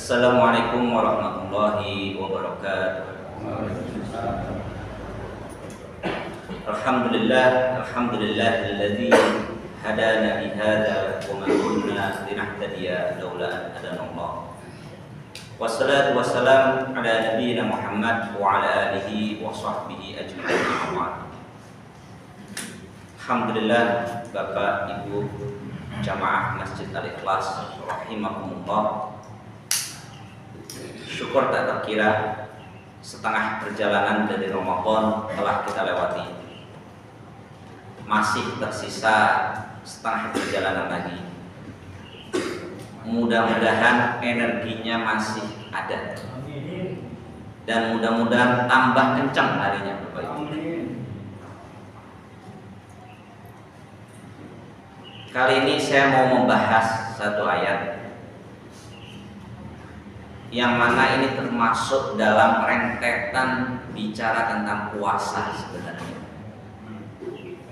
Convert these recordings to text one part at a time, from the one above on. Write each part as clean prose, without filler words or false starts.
Assalamualaikum warahmatullahi wabarakatuh. Alhamdulillahilladzi hadana li hadza wa ma kunna linahtadiya laula an hadanallah. Wassalatu wassalamu ala nabiyyina Muhammad wa ala alihi wa sahbihi ajma'in. Alhamdulillah, Bapak Ibu jamaah Masjid Al-Ikhlas rahimakumullah. Syukur tak terkira setengah perjalanan dari Ramadan telah kita lewati. Masih tersisa setengah perjalanan lagi. Mudah-mudahan energinya masih ada. Dan mudah-mudahan tambah kencang harinya Bapak Ibu. Kali ini saya mau membahas satu ayat yang mana ini termasuk dalam rentetan bicara tentang puasa sebenarnya,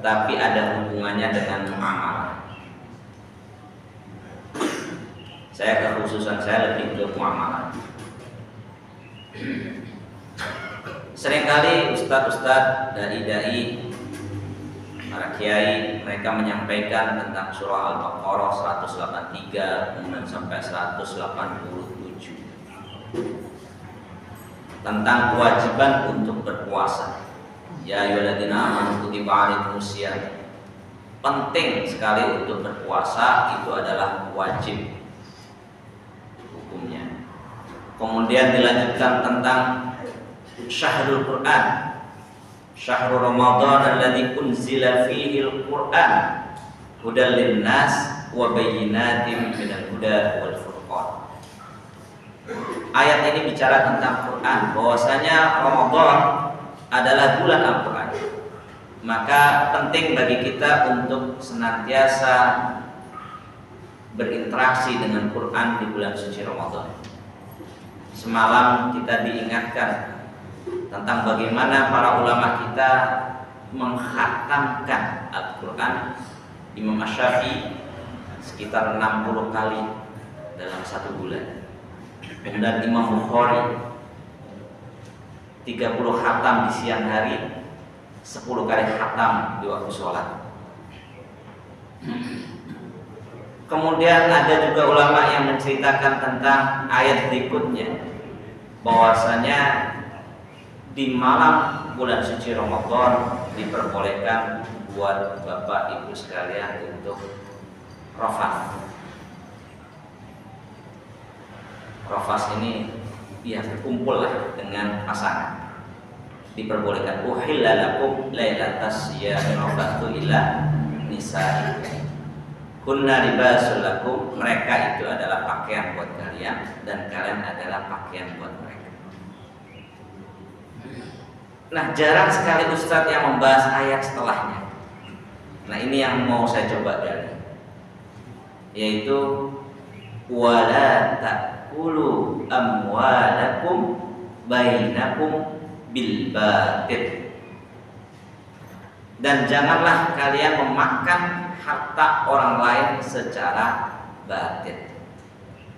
tapi ada hubungannya dengan muamalah. Kekhususan saya lebih ke muamalah. Seringkali ustadz-ustadz, dai-dai, para kiai, mereka menyampaikan tentang surah Al-Baqarah 183 kemudian sampai 187 tentang kewajiban untuk berpuasa. Ya ayyuhalladzina amanu kutiba alaikumusiyam. Penting sekali untuk berpuasa, itu adalah wajib hukumnya. Kemudian dilanjutkan tentang syahrul Quran, syahrul Ramadan alladzi unzila fihi al-Quran hudal linnas wa bayyinatin minal huda wal furqan. Ayat ini bicara tentang Quran, bahwasanya Ramadan adalah bulan Al-Quran. Maka penting bagi kita untuk senantiasa berinteraksi dengan Quran di bulan suci Ramadan. Semalam kita diingatkan tentang bagaimana para ulama kita menghatamkan Al-Quran. Imam Asy-Syafi'i sekitar 60 kali dalam satu bulan. Dan Imam Bukhari 30 khatam di siang hari, 10 kali khatam di waktu sholat. Kemudian ada juga ulama yang menceritakan tentang ayat berikutnya, bahwasanya di malam bulan suci Ramadan diperbolehkan buat Bapak Ibu sekalian untuk rafat. Rafas ini ya berkumpul lah dengan pasangan. Diperbolehkan uhilla lakum lailatas siyami rafatu ila nisa'ikum. Kunna libasul lakum, mereka itu adalah pakaian buat kalian dan kalian adalah pakaian buat mereka. Nah, jarang sekali ustadz yang membahas ayat setelahnya. Nah, ini yang mau saya coba gali, yaitu wala ta'kulu amwalakum bainakum bil batil, dan janganlah kalian memakan harta orang lain secara batil.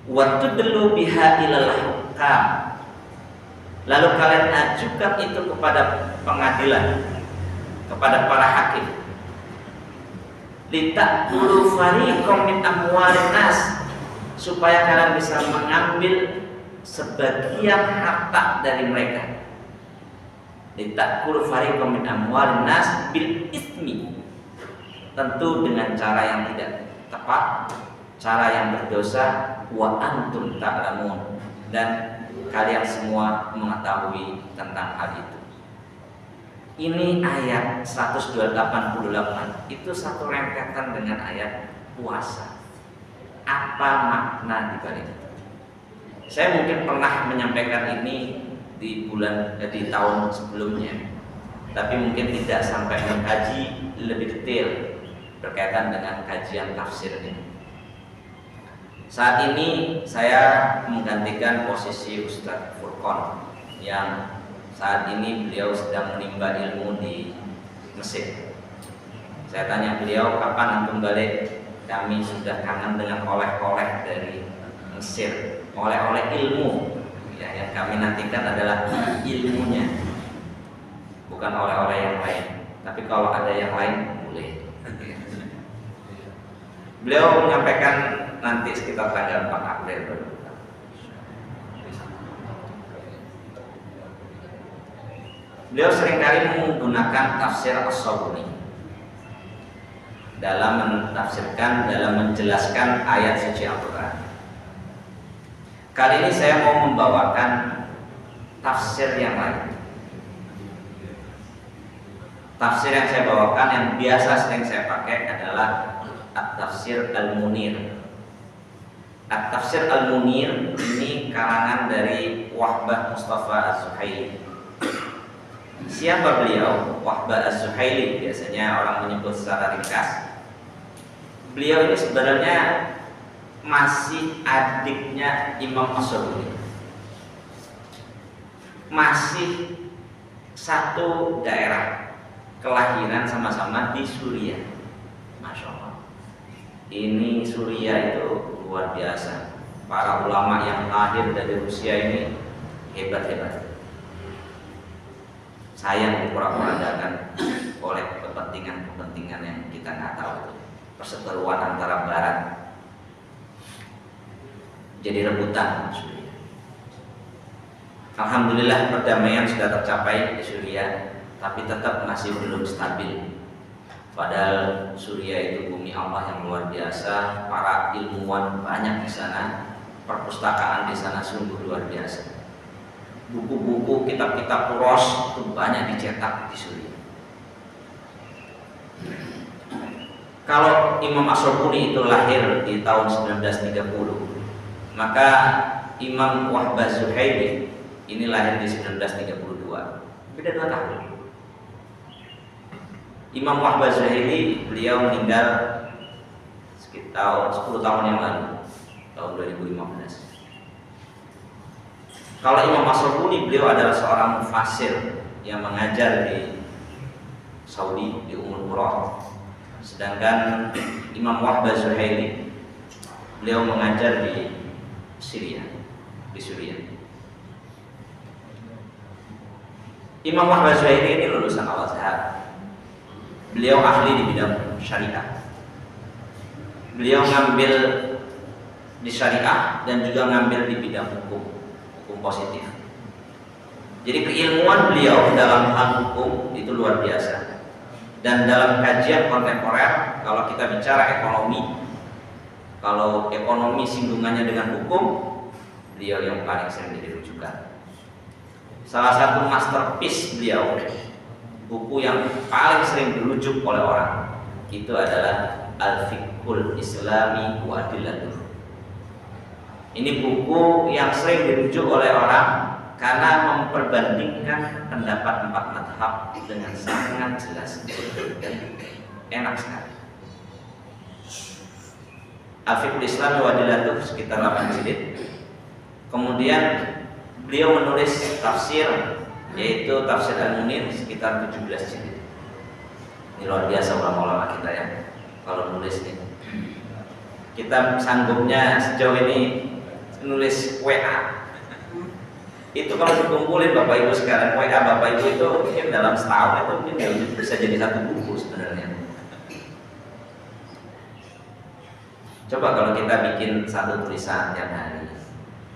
Wa tudlu biha ilal hukam, lalu kalian ajukan itu kepada pengadilan, kepada para hakim. Litakulu fariqam min amwalin nas, supaya kalian bisa mengambil sebagian harta dari mereka. Litakulu fariqam min amwalin nas bil ismi, tentu dengan cara yang tidak tepat, cara yang berdosa. Wa antum ta'lamun, dan kalian semua mengetahui tentang hal itu. Ini ayat 188 itu satu rentetan dengan ayat puasa. Apa makna di balik itu? Saya mungkin pernah menyampaikan ini di tahun sebelumnya, tapi mungkin tidak sampai mengkaji lebih detail berkaitan dengan kajian tafsir ini. Saat ini saya menggantikan posisi Ustadz Furqan yang saat ini beliau sedang menimba ilmu di Mesir. Saya tanya beliau, kapan antum balik? Kami sudah kangen dengan oleh-oleh dari Mesir, oleh-oleh ilmu. Ya, yang kami nantikan adalah ilmunya, bukan oleh-oleh yang lain. Tapi kalau ada yang lain boleh. Beliau menyampaikan nanti sekitar tanggal 4 April berbuka. Beliau seringkali menggunakan tafsir As-Sabuni dalam mentafsirkan, dalam menjelaskan ayat suci Al-Quran. Kali ini saya mau membawakan tafsir yang lain. Tafsir yang saya bawakan yang biasa sering saya pakai adalah At-Tafsir Al-Munir. At-Tafsir Al-Munir ini karangan dari Wahbah Mustafa Az-Zuhaili. Siapa beliau? Wahbah Az-Zuhaili, biasanya orang menyebut secara ringkas. Beliau ini sebenarnya masih adiknya Imam As-Sabuni. Masih satu daerah, kelahiran sama-sama di Suriah. Masya Allah. Ini Suriah itu luar biasa. Para ulama yang lahir dari Rusia ini hebat-hebat. Sayang diporak-porandakan oleh kepentingan-kepentingan yang kita nggak tahu itu. Perseteruan antara Barat jadi rebutan Suriah. Alhamdulillah perdamaian sudah tercapai di Suriah, tapi tetap masih belum stabil. Padahal Suriah itu bumi Allah yang luar biasa, para ilmuwan banyak di sana, perpustakaan di sana sungguh luar biasa. Buku-buku, kitab-kitab kuros itu banyak dicetak di Suriah. Kalau Imam As-Sabuni itu lahir di tahun 1930, maka Imam Wahbah Zuhaili ini lahir di 1932. Beda 2 tahun. Imam Wahbah Zuhaili beliau meninggal sekitar 10 tahun yang lalu, tahun 2015. Kalau Imam As-Sabuni, beliau adalah seorang mufassir yang mengajar di Saudi, di Ummul Qura. Sedangkan Imam Wahbah Zuhaili, beliau mengajar di Syria, di Suriah. Imam Wahbah Zuhaili ini lulusan Al-Azhar. Beliau ahli di bidang syariah. Beliau ngambil di syariah dan juga ngambil di bidang hukum positif. Jadi keilmuan beliau dalam hal hukum itu luar biasa. Dan dalam kajian kontemporer, kalau kita bicara ekonomi, kalau ekonomi singgungannya dengan hukum, beliau yang paling sering jadi rujukan. Salah satu masterpiece beliau, buku yang paling sering dirujuk oleh orang, itu adalah Al-Fiqhul Islami wa Adillatuh. Ini buku yang sering dirujuk oleh orang karena memperbandingkan pendapat 4 mazhab dengan sangat jelas dan enak sekali. Al-Fiqhul Islami wa Adillatuh sekitar 8 jilid. Kemudian beliau menulis tafsir, yaitu tafsir Al-Munir sekitar 17 jilid. Ini luar biasa ulama-ulama kita ya, kalau nulis nih. Kita sanggupnya sejauh ini nulis WA. Itu kalau dikumpulin Bapak Ibu sekalian, WA Bapak Ibu itu mungkin dalam setahun itu mungkin bisa jadi 1 buku sebenarnya. Coba kalau kita bikin 1 tulisan tiap hari.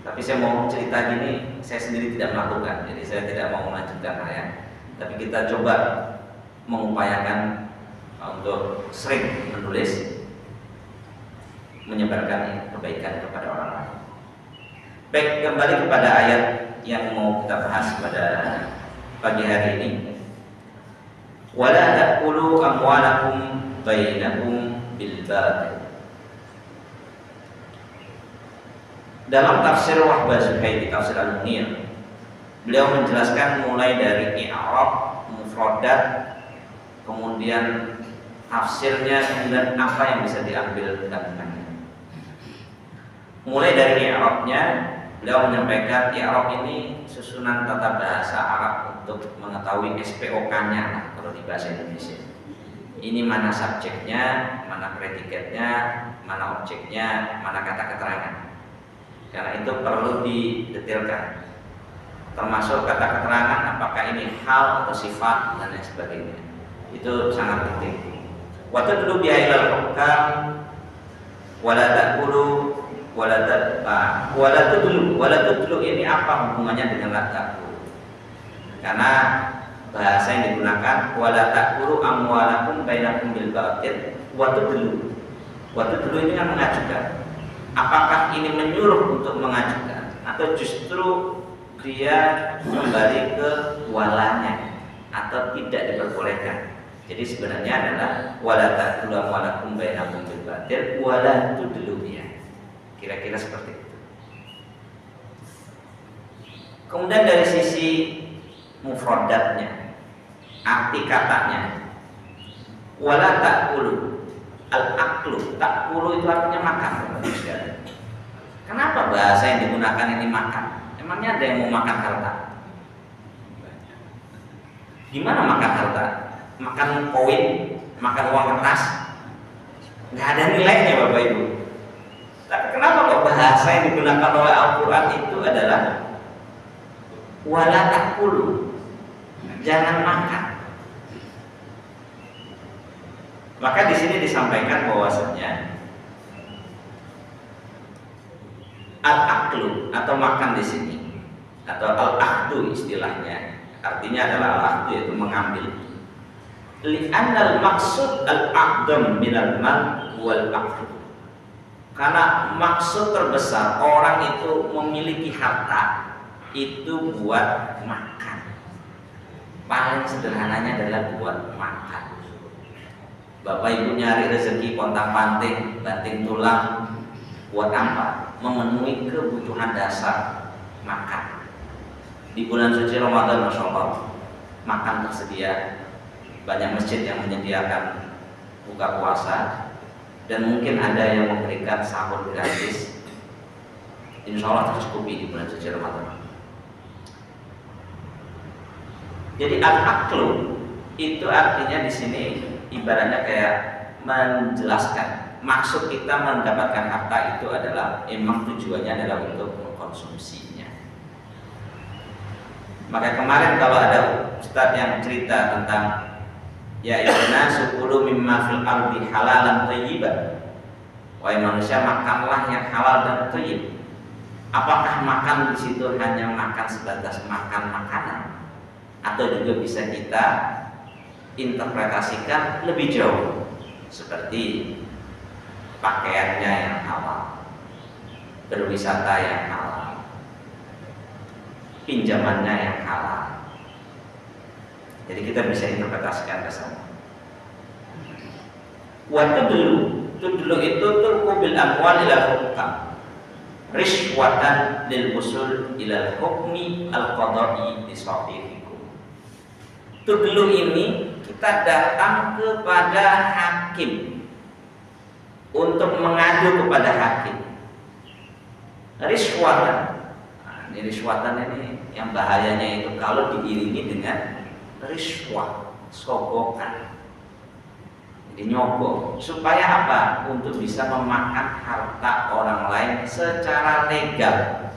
Tapi saya mau cerita gini, saya sendiri tidak melakukan, jadi saya tidak mau melanjutkan tapi kita coba mengupayakan untuk sering menulis, menyebarkan kebaikan kepada orang lain. Baik, kembali kepada ayat yang mau kita bahas pada pagi hari ini. Wala ta'kulu amwalakum bainakum bil batil. Dalam tafsir Wahbah Zuhaili, tafsir Al-Munir, beliau menjelaskan mulai dari i'rab, mufradat, kemudian tafsirnya, kemudian apa yang bisa diambil kandungannya. Mulai dari i'rabnya, beliau menyampaikan i'rab ini susunan tata bahasa Arab untuk mengetahui SPOK-nya kalau di bahasa Indonesia. Ini mana subjeknya, mana predikatnya, mana objeknya, mana kata keterangan. karena itu perlu didetailkan, termasuk kata keterangan apakah ini hal atau sifat dan lain sebagainya. Itu sangat penting. Waktu dulu biailal hukam wala ta'kulu wala tudlu ini apa hubungannya dengan la ta'kulu? Karena bahasa yang digunakan wala ta'kulu amwalakum bainakum bil batil wa tudlu ini kan mengajukan. Apakah ini menyuruh untuk mengajukan atau justru dia kembali ke walanya atau tidak diperbolehkan? Jadi sebenarnya adalah wala ta'kulu amwalakum bainakum bil batil wala tudlu ya. Kira-kira seperti itu. Kemudian dari sisi mufradatnya, arti katanya wala ta'kulu al-aklu, ta'kulu itu artinya makan. Kenapa bahasa yang digunakan ini makan? Emangnya ada yang mau makan harta? Gimana makan harta? Makan koin, makan uang kertas? Nggak ada nilainya Bapak Ibu. Tapi kenapa kok bahasa yang digunakan oleh Al-Quran itu adalah wala ta'kulu, jangan makan. Maka di sini disampaikan bahwasanya al-aklu atau makan di sini atau al-akdu istilahnya artinya adalah al-akdu yaitu mengambil. Li'annal maksud al-aqdam minal mal wal aklu. Karena maksud terbesar orang itu memiliki harta itu buat makan. Paling sederhananya adalah buat makan. Bapak Ibu nyari rezeki pontang-panting, banting tulang, buat apa? Memenuhi kebutuhan dasar makan. Di bulan suci Ramadan, Masya Allah, makan tersedia. Banyak masjid yang menyediakan buka puasa, dan mungkin ada yang memberikan sahur gratis. Insya Allah tercukupi di bulan suci Ramadan. Jadi al-aklu itu artinya di sini ibaratnya kayak menjelaskan maksud kita mendapatkan harta itu adalah emang tujuannya adalah untuk mengkonsumsinya. Maka kemarin kalau ada ustadz yang cerita tentang ya inna sukulu mimma fil ardi halalan thayyiban, wahai manusia makanlah yang halal dan thayyib. Apakah makan di situ hanya makan sebatas makan makanan, atau juga bisa kita interpretasikan lebih jauh seperti pakaiannya yang halal, berwisata yang halal, pinjamannya yang halal. Jadi kita bisa interpretasikan ke sana. Waktu dulu itu turkubil amwal ila hukam rishwatan lil usul ila hukmi al-qada'i bisahihikum. Dulu ini kita datang kepada hakim untuk mengadu kepada hakim. Rishwatan. Nah, ini rishwatan ini yang bahayanya itu kalau diiringi dengan rishwah, sogokan. Jadi nyogok. Supaya apa? Untuk bisa memakan harta orang lain secara legal.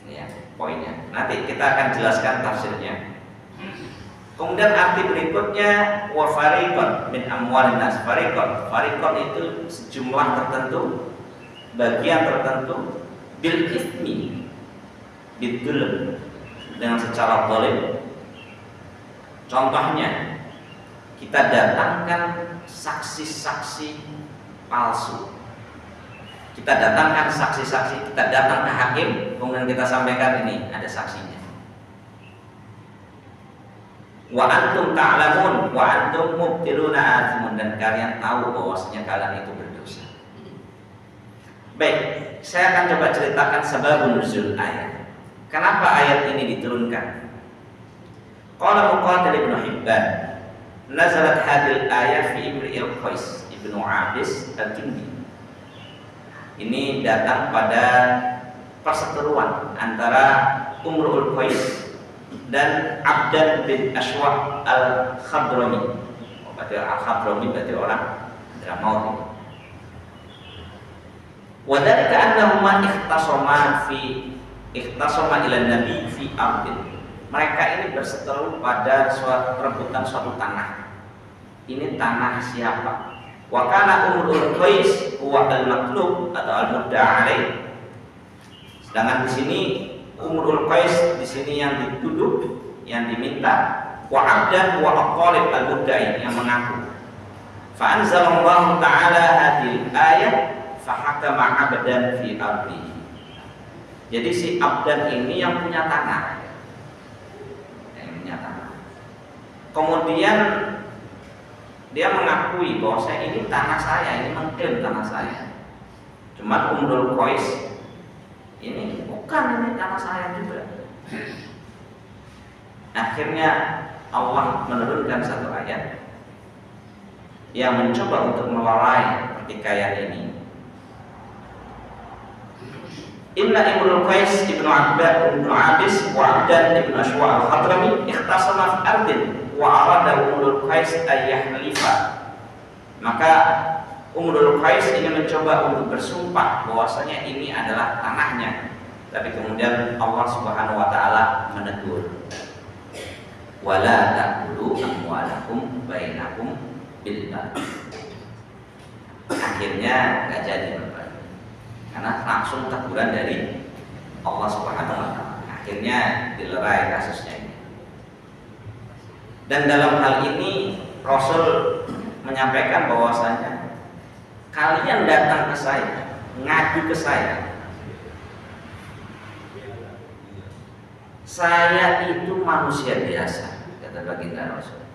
Ya, poinnya. Nanti kita akan jelaskan tafsirnya. Kemudian arti berikutnya wa fariqon min amwalin nas. Fariqon itu sejumlah tertentu, bagian tertentu bil ismi, bidul, dengan secara zalim. Contohnya kita datangkan saksi-saksi palsu. Kita datangkan saksi-saksi, kita datang ke hakim, kemudian kita sampaikan ini ada saksinya. Wa antum ta'lamun wa antum mubtiluna athimun, dan kalian tahu bahwasanya kalian itu berdosa. Baik, saya akan coba ceritakan sebab nuzul ayat. Kenapa ayat ini diturunkan? Qala Muqatil ibn Hibban, nazalat hadil ayat fi Imri'il Qais ibnu Abis al-Kindi. Ini datang pada perseteruan antara Umrul Qais dan Abdan bin Ashwa al-Khadrami. Berarti al-Khadrami berarti orang Hadramaut. Wadhalika annahuma ikhtasama ila nabi fi ardin. Mereka ini berseteru pada perebutan suatu tanah. Ini tanah siapa? Wa kana Umrul Qais huwa al-matlub atau al-mudda'a alaih. Sedangkan di sini Umrul Qais di sini yang dituduh, yang diminta, wa abdan wa aqalib al-mudda'i yang mengaku. Fa anzalallahu ta'ala hadhihi ayat fa hakama 'abdan fi ardi. Jadi si abdan ini yang punya tanah. Kemudian dia mengakui bahwa ini tanah saya, ini mengklaim tanah saya. Cuma Umrul Qais ini bukan, ini tanah saya juga. Akhirnya Allah menurunkan satu ayat yang mencoba untuk melerai pertikaian ini. Inna Imrul Qais ibnu Abad ibnu Abis wa Abdan ibnu Ashwa al-Hadrami ikhtasama fi ardin wa arada Umrul Qais ayyahlifa. Maka Umrul Qais ini mencoba untuk bersumpah bahwasanya ini adalah tanahnya. Tapi kemudian Allah Subhanahu wa taala menegur. Wala ta'kulu amwalakum bainakum bil batil. Akhirnya enggak jadi berbagi. Karena langsung teguran dari Allah Subhanahu wa taala. Akhirnya dilerai kasusnya ini. Dan dalam hal ini Rasul menyampaikan bahwasanya kalian datang ke saya, ngadu ke saya. Saya itu manusia biasa, kata baginda Rasul.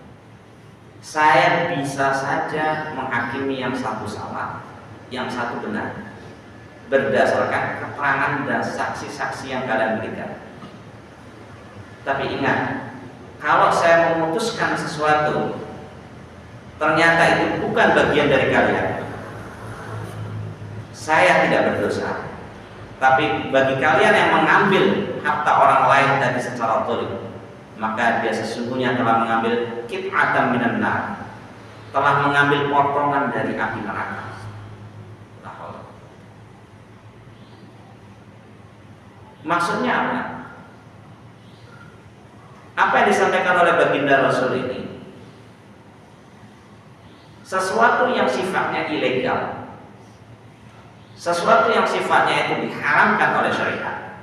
Saya bisa saja menghakimi yang satu salah, yang satu benar, berdasarkan keterangan dan saksi-saksi yang kalian berikan. Tapi ingat, kalau saya memutuskan sesuatu ternyata itu bukan bagian dari kalian, saya tidak berdosa. Tapi bagi kalian yang mengambil harta orang lain tadi secara zalim, maka dia sesungguhnya telah mengambil qit'atan minan nar, telah mengambil potongan dari api neraka. Maksudnya apa? Apa yang disampaikan oleh baginda Rasul ini? Sesuatu yang sifatnya ilegal, sesuatu yang sifatnya itu diharamkan oleh syariat,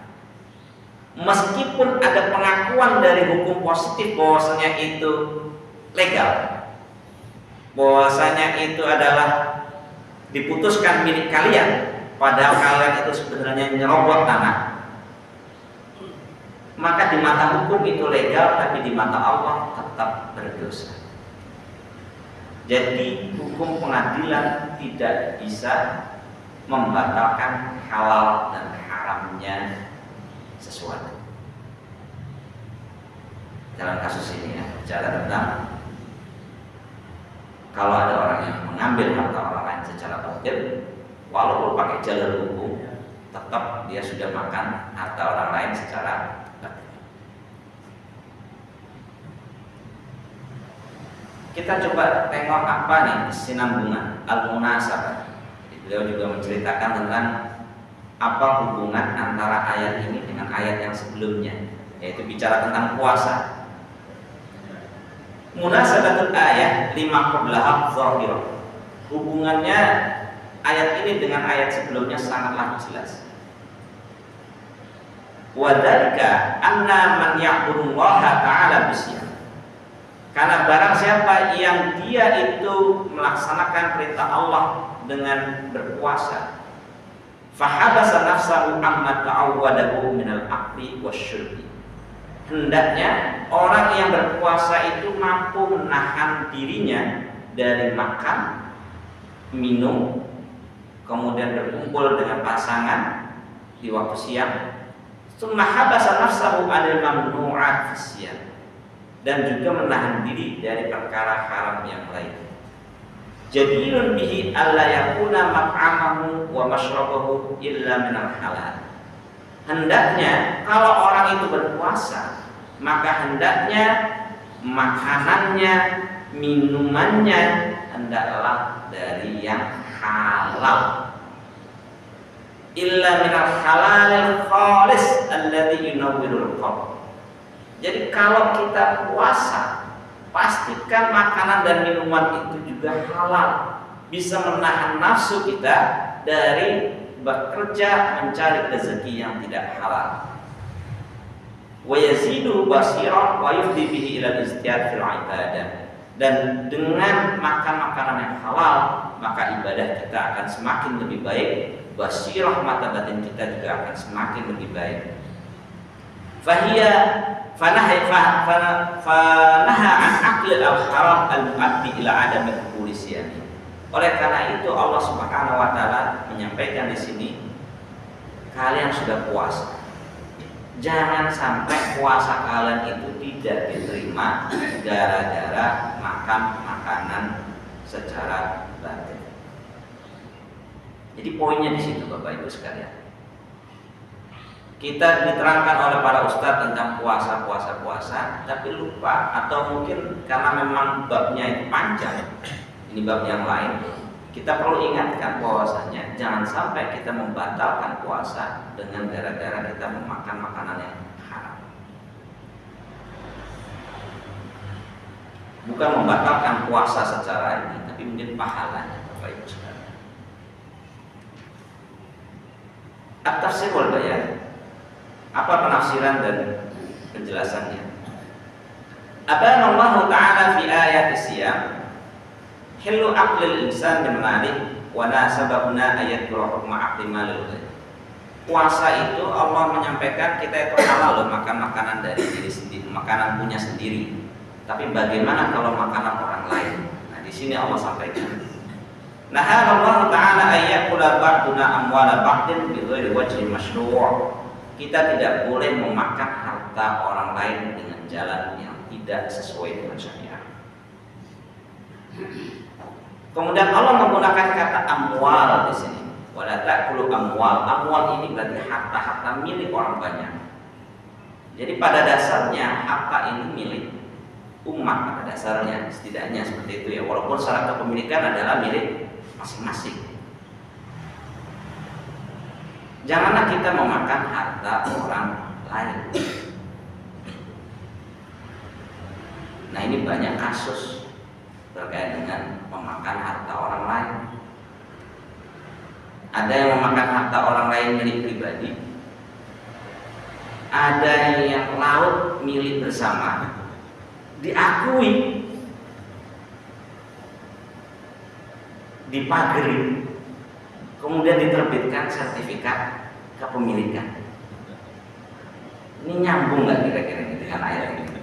meskipun ada pengakuan dari hukum positif bahwasanya itu legal, bahwasanya itu adalah diputuskan milik kalian, padahal kalian itu sebenarnya nyerobot tanah, maka di mata hukum itu legal, tapi di mata Allah tetap berdosa. Jadi hukum pengadilan tidak bisa membatalkan halal dan haramnya sesuatu. Dalam kasus ini ya, bicara tentang kalau ada orang yang mengambil harta orang lain secara batil, walaupun pakai jalur hukum, tetap dia sudah makan harta orang lain secara batil. Kita coba tengok apa nih kesinambungan al-munasabah. Beliau juga menceritakan tentang apa hubungan antara ayat ini dengan ayat yang sebelumnya, yaitu bicara tentang puasa. Munasabatul ayat lima qablaha zahirah. Hubungannya ayat ini dengan ayat sebelumnya sangatlah jelas. Wa dzalika anna man ya'budullaha ta'ala bisyam. Karena barang siapa yang dia itu melaksanakan perintah Allah dengan berpuasa, fahabasa nafsahu amma ta'awwadahu minal akli wasyurbi. Hendaknya orang yang berpuasa itu mampu menahan dirinya dari makan, minum, kemudian berkumpul dengan pasangan di waktu siang. Summa habasa nafsahu 'anil mamnu'at fisyam, dan juga menahan diri dari perkara haram yang lain. Jadirun bihi alla yakuna mat'amahu wa mashrabahu illa minal halal. Hendaknya kalau orang itu berpuasa, maka hendaknya makanannya, minumannya hendaklah dari yang halal. illa minal halalil khalis alladzi yunawwirul qalb. Jadi kalau kita puasa, pastikan makanan dan minuman itu juga halal, bisa menahan nafsu kita dari bekerja mencari rezeki yang tidak halal. Wa yazidu basira wa yufdi bihi ila istiyad fil ibadah. Dan dengan makan makanan yang halal, maka ibadah kita akan semakin lebih baik, basirah mata batin kita juga akan semakin lebih baik. Fahiya fanaha an aqli al-haram al-muaddi ila adami qulisiyani. Oleh karena itu Allah Subhanahu wa taala menyampaikan di sini, kalian sudah puasa, jangan sampai puasa kalian itu tidak diterima gara-gara makan makanan secara batin. Jadi poinnya di situ Bapak Ibu sekalian. Kita diterangkan oleh para ustadz tentang puasa, tapi lupa atau mungkin karena memang babnya itu panjang, ini bab yang lain. Kita perlu ingatkan bahwasanya jangan sampai kita membatalkan puasa dengan gara-gara kita memakan makanan yang haram. Bukan membatalkan puasa secara ini, tapi mungkin pahalanya Bapak Ibu sekalian. At-tafsir wal bayan. Apa penafsiran dan penjelasannya? Abana Allah Ta'ala fi ayat siyam hillu aqlil insan min malih wa nasabahuna ayat hukma aqli malil ghair. Puasa itu Allah menyampaikan kita itu halal loh makan makanan dari diri sendiri, makanan punya sendiri. Tapi bagaimana kalau makanan orang lain? Nah, di sini Allah sampaikan. Nahan Allah Ta'ala ayyakula ba'duna amwala ba'din bi ghairi wajhin masyru'. Kita tidak boleh memakan harta orang lain dengan jalan yang tidak sesuai dengan syariat. Kemudian Allah menggunakan kata amwal di sini. Wala ta'kulu amwal. Amwal ini berarti harta-harta milik orang banyak. Jadi pada dasarnya harta ini milik umat pada dasarnya, setidaknya seperti itu ya. Walaupun secara kepemilikan adalah milik masing-masing. Janganlah kita memakan harta orang lain. Nah, ini banyak kasus terkait dengan memakan harta orang lain. Ada yang memakan harta orang lain milik pribadi, ada yang laut milik bersama, diakui, dipagari, kemudian diterbitkan sertifikat kepemilikan. Ini nyambung nggak kira-kira dengan ayat ini?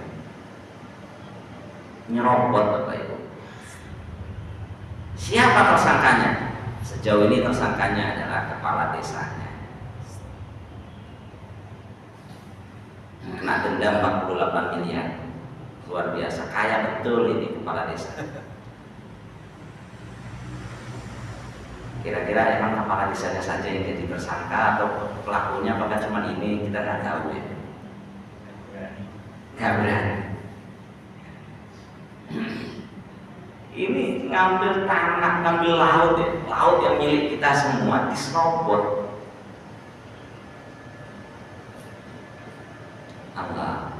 Nyerobot Bapak Ibu. Siapa tersangkanya? Sejauh ini tersangkanya adalah kepala desanya. Kena denda 48 miliar. Luar biasa, kaya betul ini kepala desa. Kira-kira emang kepala desanya saja yang jadi tersangka atau pelakunya apakah cuma ini, kita nggak tahu ya. Nggak berani. Ini ngambil tanah, ngambil laut ya, laut yang milik kita semua diserobot. Allah.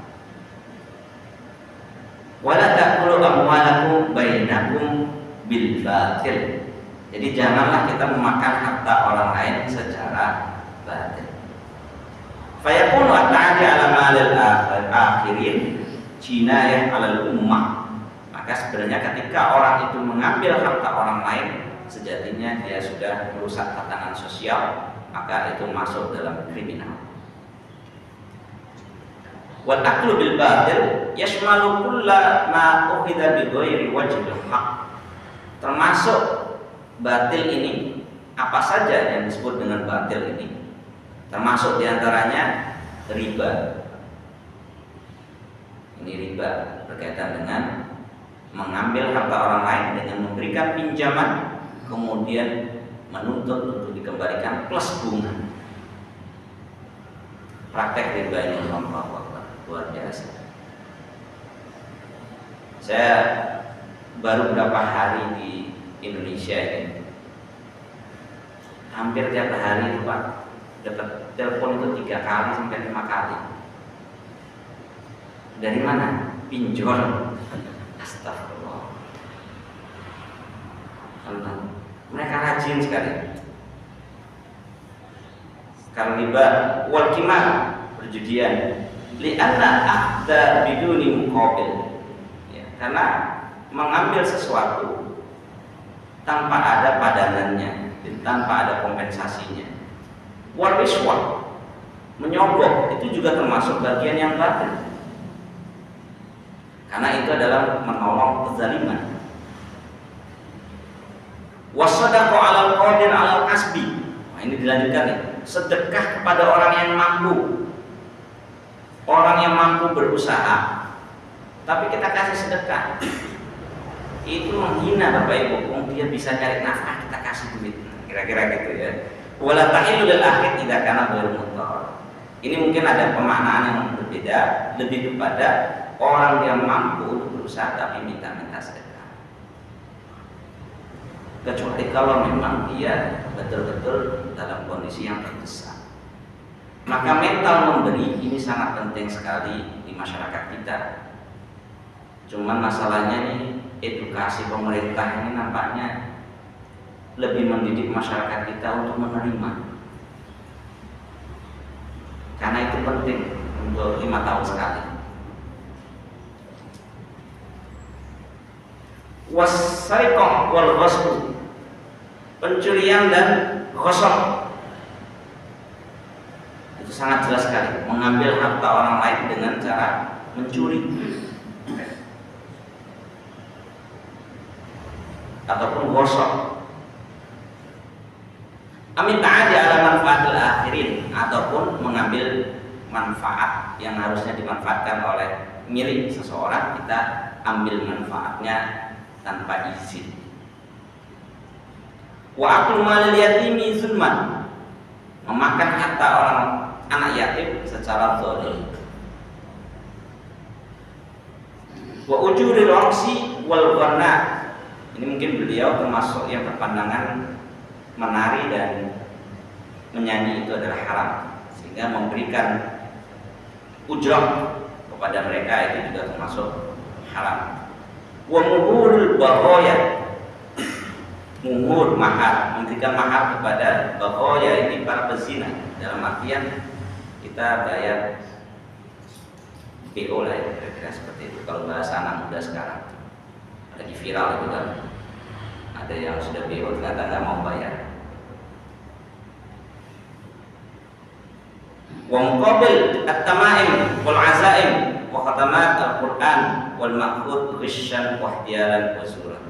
Wala ta'kulu amwalakum bainakum bil batil. Jadi janganlah kita memakan harta orang lain secara batil. Fayakunu at-ta'adi ala malil akhirin jinayah alal ummah. Maka sebenarnya ketika orang itu mengambil harta orang lain, sejatinya dia sudah merusak tatanan sosial, maka itu masuk dalam kriminal. Wal aklu bil batil yashmalu kulla ma ukhidha bi ghairi wajhil haq. Termasuk batil ini, apa saja yang disebut dengan batil ini, termasuk diantaranya riba. Ini riba berkaitan dengan mengambil harta orang lain dengan memberikan pinjaman, kemudian menuntut untuk dikembalikan plus bunga. Praktek riba ini luar biasa. Saya baru beberapa hari di Indonesia ini, hampir tiap hari itu Pak dapat telepon itu 3 kali sampai 5 kali. Dari mana? Pinjol. Astagfirullah. Mereka rajin sekali. Sekarang riba wal qimar, perjudian. Li'anna akhda biduni muqabil. Ya, karena mengambil sesuatu tanpa ada padanannya, tanpa ada kompensasinya. Wal riswah, menyogok, itu juga termasuk bagian yang batil. Karena itu adalah menolong kezaliman. Wasadaqah 'alal qadir 'alal kasbi. Nah, ini dilanjutkan nih. Sedekah kepada orang yang mampu. Orang yang mampu berusaha. Tapi kita kasih sedekah. Itu menghina Bapak Ibu. Dia bisa cari nafkah, kita kasih duit. Kira-kira gitu ya. Wala tahillu lil akhir idza kana ghairu muttar. Ini mungkin ada pemaknaan yang berbeda, lebih kepada orang yang mampu untuk berusaha tapi minta-minta sedekah. Kecuali kalau memang dia betul-betul dalam kondisi yang terdesak. Maka mental memberi ini sangat penting sekali di masyarakat kita. Cuman masalahnya nih, edukasi pemerintah ini nampaknya lebih mendidik masyarakat kita untuk menerima. Karena itu penting untuk 5 tahun sekali. Wasariqah wal ghasb, pencurian dan ghasab. Itu sangat jelas sekali, mengambil harta orang lain dengan cara mencuri ataupun ghasab. Amin ta'adi ala manfaatil akhirin, ataupun mengambil manfaat yang harusnya dimanfaatkan oleh milik seseorang, kita ambil manfaatnya tanpa izin. Wa aklu malil yatimi zulman, memakan harta orang anak yatim secara zalim. Wa ujuri raqsi wal ghanna, ini mungkin beliau termasuk yang berpandangan menari dan menyanyi itu adalah haram, sehingga memberikan ujrah kepada mereka itu juga termasuk haram. Wa muhurul baghaya, muhur mahar, memberikan mahar kepada baghaya, ini para pezina, dalam artian kita bayar BO lah ya, kira-kira seperti itu kalau bahasa anak muda sekarang. Lagi viral itu kan, ada yang sudah BO ternyata nggak mau bayar. Wa muqabil at-tamaim wal azaim wa khatamat al-Qur'an wal ma'khud ghisyan wa ihtiyalan wa surah.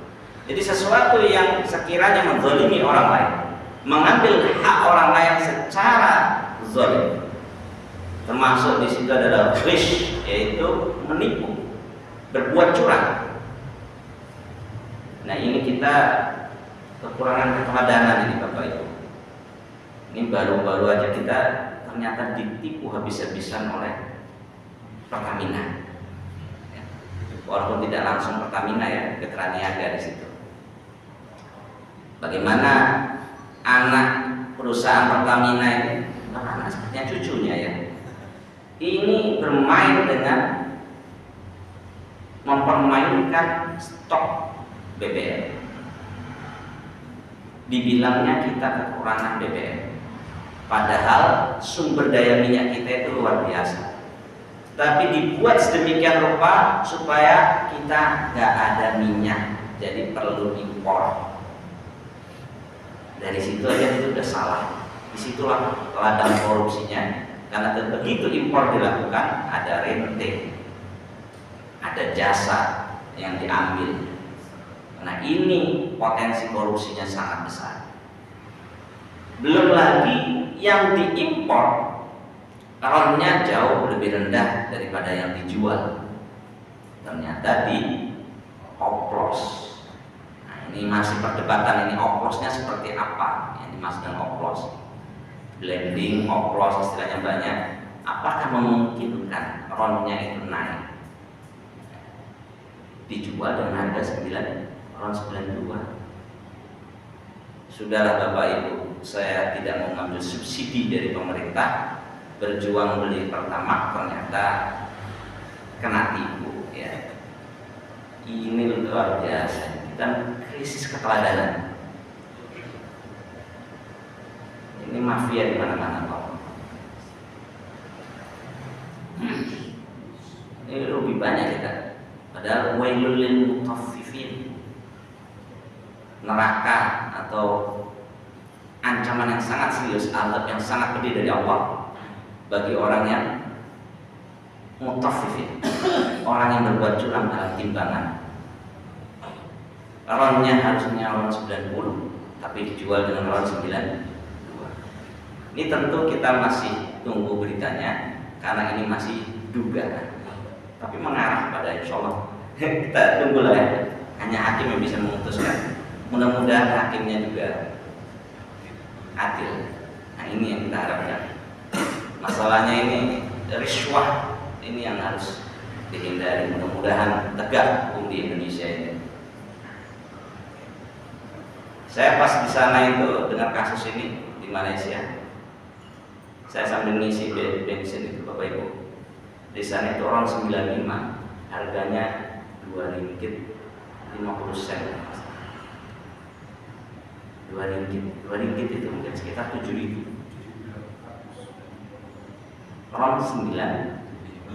Jadi sesuatu yang sekiranya menzalimi orang lain, mengambil hak orang lain secara zalim, termasuk di situ adalah ghish, yaitu menipu, berbuat curang. Nah, ini kita kekurangan keteladanan ini Bapak Ibu. Ini baru-baru aja kita ternyata ditipu habis-habisan oleh Pertamina. Walaupun tidak langsung Pertamina ya, Mitra Niaga di situ. Bagaimana anak perusahaan Pertamina ini, anak sepertinya cucunya ya, ini bermain dengan mempermainkan stok BBM. Dibilangnya kita kekurangan BBM, padahal sumber daya minyak kita itu luar biasa. Tapi dibuat sedemikian rupa supaya kita nggak ada minyak, jadi perlu impor. Dari situ aja itu udah salah. Disitulah ladang korupsinya. Karena begitu impor dilakukan, ada rente, ada jasa yang diambil. Nah, ini potensi korupsinya sangat besar. Belum lagi yang diimpor RON-nya jauh lebih rendah daripada yang dijual. Ternyata di oplos. Nah, ini masih perdebatan, ini oplosnya seperti apa? Yang dimaksud dengan oplos, blending, oplos, istilahnya banyak. Apakah memungkinkan RON-nya itu naik? Dijual dengan harga RON 92. Sudahlah Bapak Ibu, saya tidak mau ngambil subsidi dari pemerintah, berjuang beli pertamax ternyata kena tipu ya. Ini luar biasa, kita krisis keteladanan. Ini mafia di mana-mana Pak. Ini lebih banyak kita. Padahal wailul lil mutaffifin, neraka atau ancaman yang sangat serius, azab yang sangat pedih dari Allah bagi orang yang mutaffifin, orang yang berbuat curang dalam timbangan. Ronnya harusnya ron 90, tapi dijual dengan ron 92. Ini tentu kita masih tunggu beritanya, karena ini masih dugaan, tapi mengarah pada insya Allah. Kita tunggulah ya, hanya hakim yang bisa memutuskan. Mudah-mudahan hakimnya juga adil. Nah ini yang kita harapkan. Masalahnya ini riswah, ini yang harus dihindari. Mudah-mudahan tegak hukum di Indonesia ini. Saya pas di sana itu dengan kasus ini di Malaysia, saya sambil ngisi bensin itu Bapak Ibu. Di sana itu orang 95, harganya Rp2.50. Rp2 itu mungkin sekitar 7.000. Ron 95.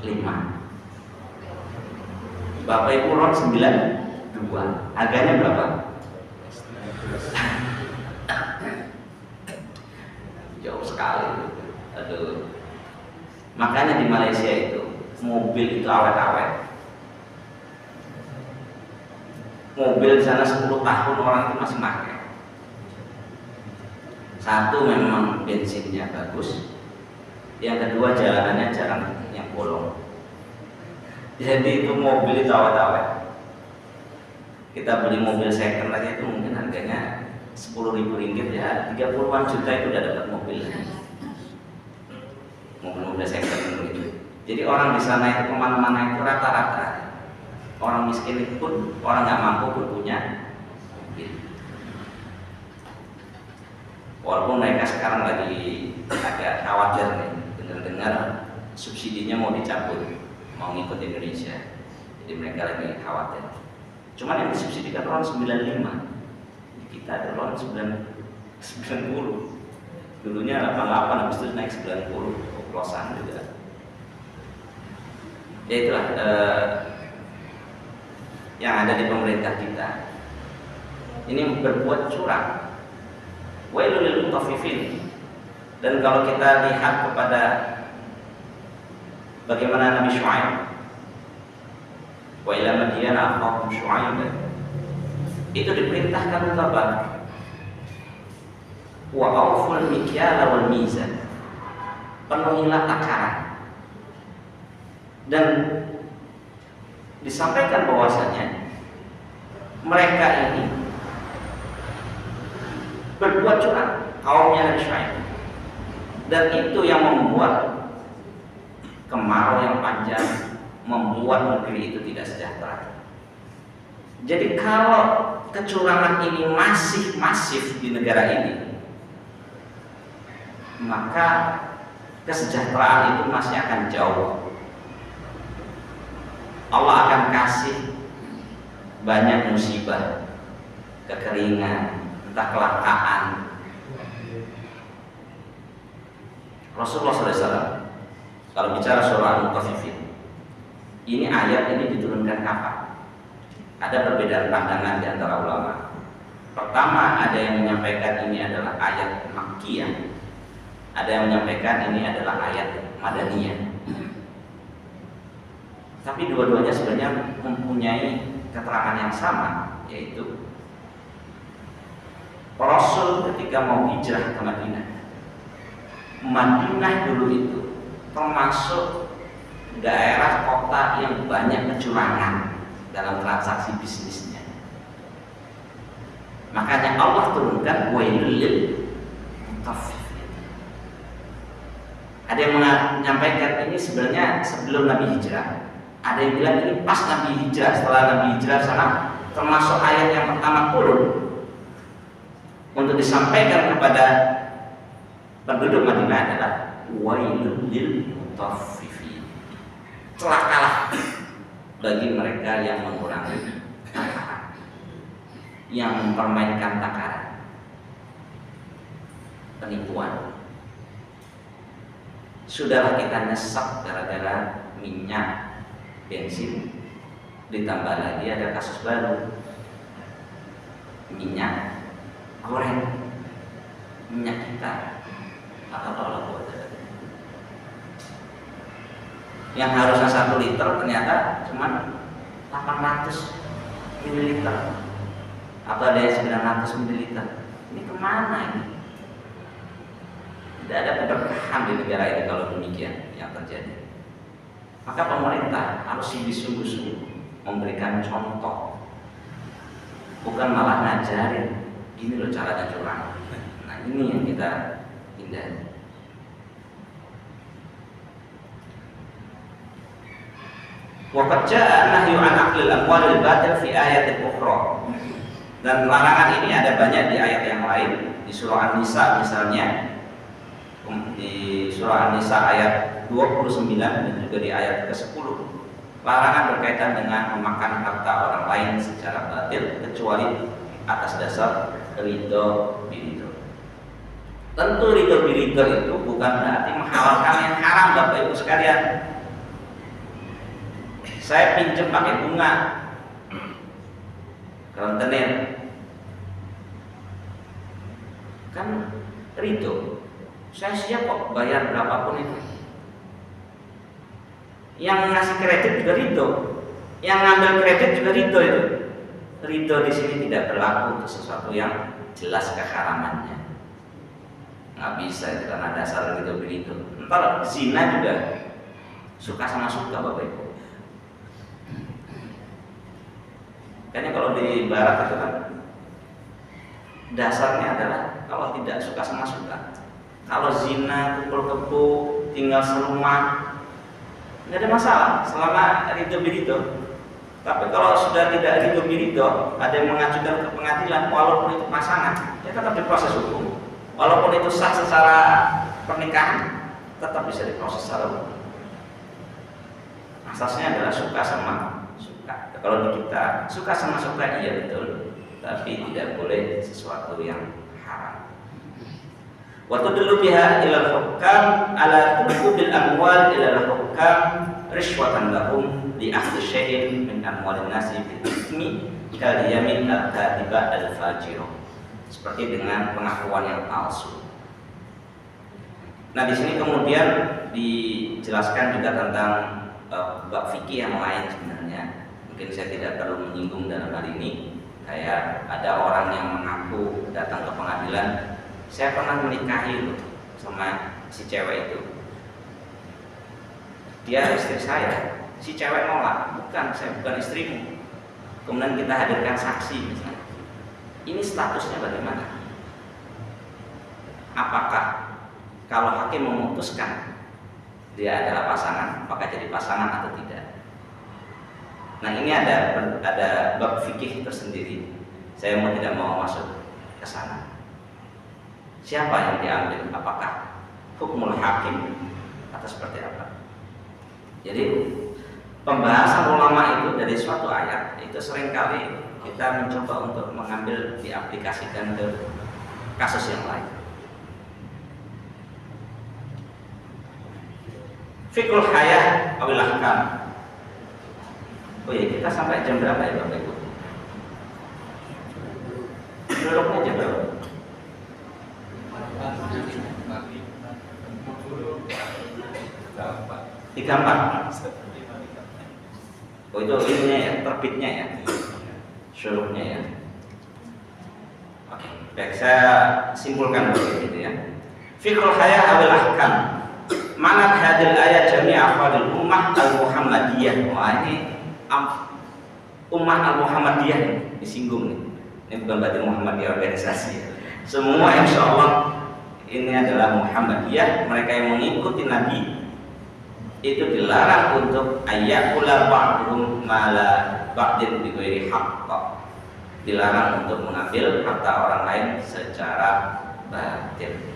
Bapak Ibu ron 92. Harganya berapa? Jauh sekali. Aduh. Makanya di Malaysia itu mobil itu awet-awet. Mobil di sana 10 tahun orang itu masih pakai. Satu memang bensinnya bagus, yang kedua jalanannya jarang yang bolong. Jadi itu mobil itu awet-awet. Kita beli mobil second aja itu mungkin harganya Rp10.000 ya, 30-an juta itu udah dapat mobil. Mobil second itu. Jadi orang di sana itu kemana-mana itu rata-rata orang miskin itu pun, orang nggak mampu pun punya mobil. Walaupun mereka sekarang lagi agak khawatir nih, dengar-dengar subsidinya mau dicabut, mau ngikut Indonesia. Jadi mereka lagi khawatir. Cuman yang disubsidikan ron 95, kita ada ron 90. Dulunya 88, habis itu naik 90, oplosan juga. Ya itulah yang ada di pemerintah kita. Ini berbuat curang. Wailul lil mutaffifin. Dan kalau kita lihat kepada bagaimana Nabi Syuaib, wa ila Madyan akhahum Syuaib, itu diperintahkan untuk apa? Wa awful mikyala wal mizan, penuhilah takaran. Dan disampaikan bahwasanya mereka ini berbuat curang, kaumnya Nabi Syuaib, dan itu yang membuat kemarau yang panjang, membuat negeri itu tidak sejahtera. Jadi kalau kecurangan ini masih masif di negara ini, maka kesejahteraan itu masih akan jauh. Allah akan kasih banyak musibah, kekeringan, entah kelakaan. Rasulullah SAW kalau bicara surah Al-Mutaffifin, ini ayat ini diturunkan kapan? Ada perbedaan pandangan di antara ulama. Pertama, ada yang menyampaikan ini adalah ayat Makkiyah, ada yang menyampaikan ini adalah ayat Madaniyah. Tapi dua-duanya sebenarnya mempunyai keterangan yang sama, yaitu Rasul ketika mau hijrah ke Madinah, Madinah dulu itu termasuk daerah kota yang banyak kecurangan dalam transaksi bisnisnya. Makanya Allah turunkan wailul lil mutaffifin. Ada yang menyampaikan ini sebenarnya sebelum Nabi hijrah. Ada yang bilang ini pas Nabi hijrah, setelah Nabi hijrah sana termasuk ayat yang pertama turun. untuk disampaikan kepada penduduk Madinah adalah wailul lil mutaffifin. Celakalah bagi mereka yang mengurangi takaran, yang mempermainkan takaran, penipuan. Sudahlah kita nyesek gara-gara minyak, bensin, ditambah lagi ada kasus baru, minyak goreng, minyak kita yang harusnya 1 liter ternyata cuma 800 ml atau ada yang 900 ml. Ini kemana ini? Tidak ada keberkahan di negara ini kalau demikian yang terjadi. Maka pemerintah harus sungguh-sungguh memberikan contoh, bukan malah ngajarin gini loh caranya curang. Nah, ini yang kita hindari. Waqad jaa nahyu an aqlil amwalil batil fi ayatin ukhra. Dan larangan ini ada banyak di ayat yang lain, di surah An-Nisa misalnya. Di surah An-Nisa ayat 29 dan juga di ayat ke-10. Larangan berkaitan dengan memakan harta orang lain secara batil kecuali atas dasar ridho biridho. Tentu ridho biridho itu bukan berarti menghalalkan yang haram, Bapak Ibu sekalian. Saya pinjam pakai bunga rentenir, kan ridho, saya siap kok bayar berapapun itu. Yang ngasih kredit juga ridho, yang ngambil kredit juga ridho itu. Ridho di sini tidak berlaku untuk sesuatu yang jelas keharamannya. Nggak bisa itu karena dasar ridho biridho. Entar zina juga suka sama suka, Bapak Ibu. Kayaknya kalau di barat itu kan dasarnya adalah kalau tidak suka sama suka. Kalau zina, kumpul kebo, tinggal serumah, nggak ada masalah selama ridho biridho. Tapi kalau sudah tidak ridho biridho, ada yang mengajukan ke pengadilan, walaupun itu pasangan, ya tetap diproses hukum. Walaupun itu sah secara pernikahan, tetap bisa diproses secara hukum. Asasnya adalah suka sama suka. Kalau di kita suka sama suka, iya betul, tapi tidak boleh sesuatu yang haram. Waktu dulu biha ilal hukam ala tububil amwal ilal hukam rishwatan lahum di akhdhi syai'in min amwalin nasi bil ismi kal yamin al-kadiba al-fajirah. Seperti dengan pengakuan yang palsu. Nah, di sini kemudian dijelaskan juga tentang bab fikih yang lain sebenarnya. Mungkin saya tidak perlu menyinggung dalam hal ini. Kayak ada orang yang mengaku datang ke pengadilan, saya pernah menikahi loh sama si cewek itu. Dia istri saya. Si cewek nolak, bukan, saya bukan istrimu. Kemudian kita hadirkan saksi misalnya. Ini statusnya bagaimana? Apakah kalau hakim memutuskan dia adalah pasangan, apakah jadi pasangan atau tidak? Nah, ini ada bab fikih tersendiri. Saya tidak mau masuk ke sana. Siapa yang diambil? Apakah hukmul hakim atau seperti apa? Jadi pembahasan ulama itu dari suatu ayat itu seringkali kita mencoba untuk mengambil diaplikasikan ke kasus yang lain. Fiqhul hayah awil ahkam. Oh iya, kita sampai jam berapa ya Bapak Ibu? Duduknya jam berapa? Tiga empat. Oh itu ininya ya, terbitnya ya, syuruknya ya. Oke, baik, saya simpulkan begitu ya. Fiqhul hayah awil ahkam. Manat hadil ayat jami'a afadil ummah al-Muhammadiyah. Wah, ini ummah al-Muhammadiyah disinggung nih. Ini bukan berarti Muhammadiyah organisasi. Semua insya Allah ini adalah Muhammadiyah. Mereka yang mengikuti Nabi itu dilarang untuk ayyakula ba'dhum mala ba'din bi ghairi haqq. dilarang untuk mengambil harta orang lain secara batil.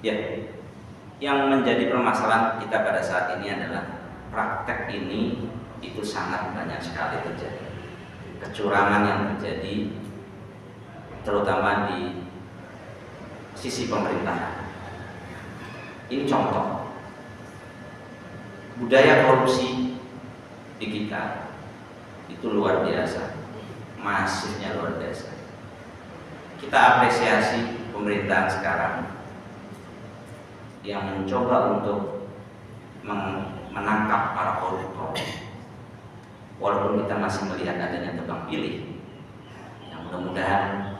Ya, yang menjadi permasalahan kita pada saat ini adalah praktek ini itu sangat banyak sekali terjadi. Kecurangan yang terjadi terutama di sisi pemerintahan. Ini contoh budaya korupsi di kita itu luar biasa, masifnya luar biasa. Kita apresiasi pemerintahan sekarang yang mencoba untuk menangkap para koruptor, walaupun kita masih melihat adanya tebang pilih. Yang mudah-mudahan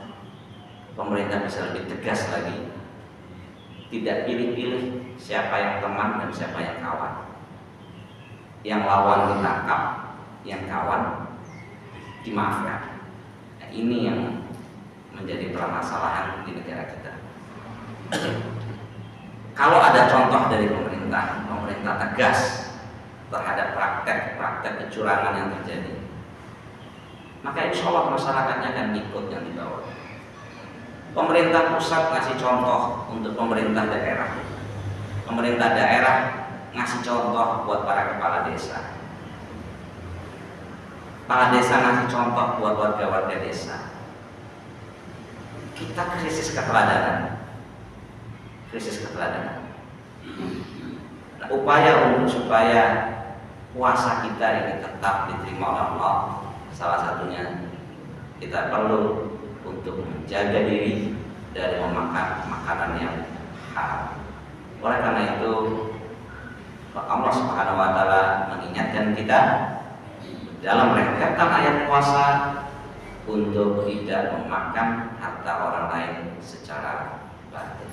pemerintah bisa lebih tegas lagi, tidak pilih-pilih siapa yang teman dan siapa yang kawan. Yang lawan ditangkap, yang kawan dimaafkan. Nah, ini yang menjadi permasalahan di negara kita. Kalau ada contoh dari pemerintah tegas terhadap praktek kecurangan yang terjadi, maka insya Allah masyarakatnya akan ikut yang dibawa. Pemerintah pusat ngasih contoh untuk pemerintah daerah. Pemerintah daerah ngasih contoh buat para kepala desa. Kepala desa ngasih contoh buat warga-warga desa. Kita krisis keteladanan. Nah, upaya supaya puasa kita ini tetap diterima oleh Allah, salah satunya kita perlu untuk menjaga diri dari memakan makanan yang haram. Oleh karena itu Allah Subhanahu wa taala mengingatkan kita dalam merenungkan ayat puasa untuk tidak memakan harta orang lain secara batil.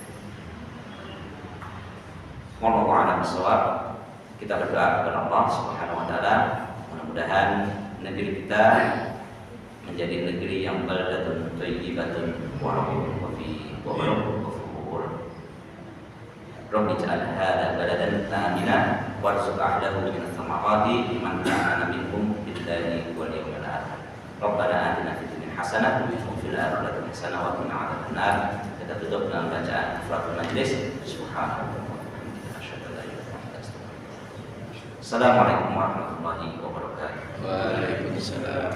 Wallahu a'lam bishawab. Kita berdoa kepada Allah Subhanahu wa taala, mudah-mudahan negeri kita menjadi negeri yang baldatun thayyibatun wa rabbun ghafur. Rabbi ij'al hadha baladan amina warzuq ahlahu min ats-tsamarati liman amana minhum billahi wal yawmil akhir. Rabbana atina fid dunya hasanah wa fil akhirati hasanah wa qina adzabannar. Kita tutup dengan bacaan kafaratul majlis. Subhanallah. Assalamualaikum warahmatullahi wabarakatuh. Waalaikumsalam.